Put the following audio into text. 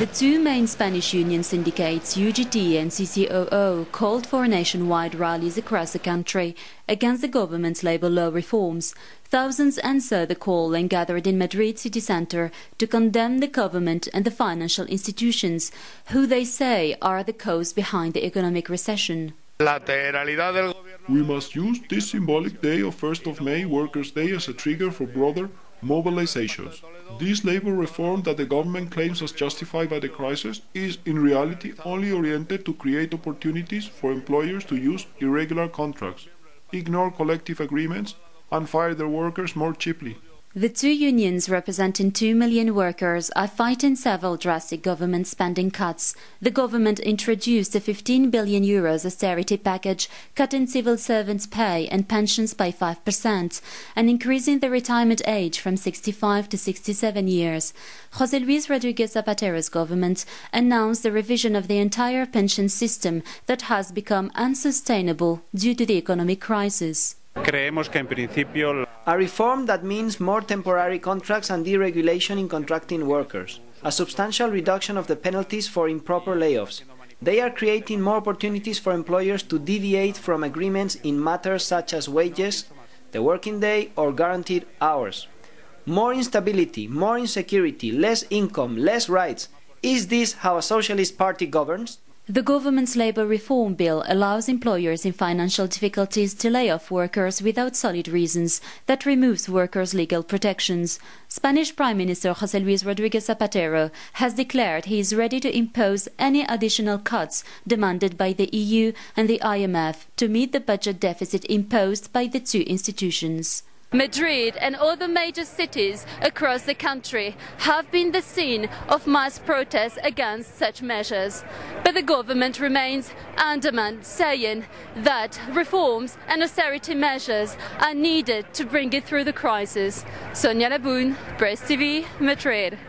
The two main Spanish union syndicates, UGT and CC.OO, called for nationwide rallies across the country against the government's labour law reforms. Thousands answered the call and gathered in Madrid city centre to condemn the government and the financial institutions, who they say are the cause behind the economic recession. We must use this symbolic day of 1st of May, Workers' Day, as a trigger for broader mobilizations. This labour reform that the government claims as justified by the crisis is in reality only oriented to create opportunities for employers to use irregular contracts, ignore collective agreements and fire their workers more cheaply. The two unions, representing 2 million workers, are fighting several drastic government spending cuts. The government introduced a €15 billion austerity package, cutting civil servants' pay and pensions by 5% and increasing the retirement age from 65 to 67 years. José Luis Rodríguez Zapatero's government announced the revision of the entire pension system that has become unsustainable due to the economic crisis. A reform that means more temporary contracts and deregulation in contracting workers. A substantial reduction of the penalties for improper layoffs. They are creating more opportunities for employers to deviate from agreements in matters such as wages, the working day or guaranteed hours. More instability, more insecurity, less income, less rights. Is this how a socialist party governs? The government's labour reform bill allows employers in financial difficulties to lay off workers without solid reasons. That removes workers' legal protections. Spanish Prime Minister José Luis Rodríguez Zapatero has declared he is ready to impose any additional cuts demanded by the EU and the IMF to meet the budget deficit imposed by the two institutions. Madrid and other major cities across the country have been the scene of mass protests against such measures. But the government remains adamant, saying that reforms and austerity measures are needed to bring it through the crisis. Sonia Laboon, Press TV, Madrid.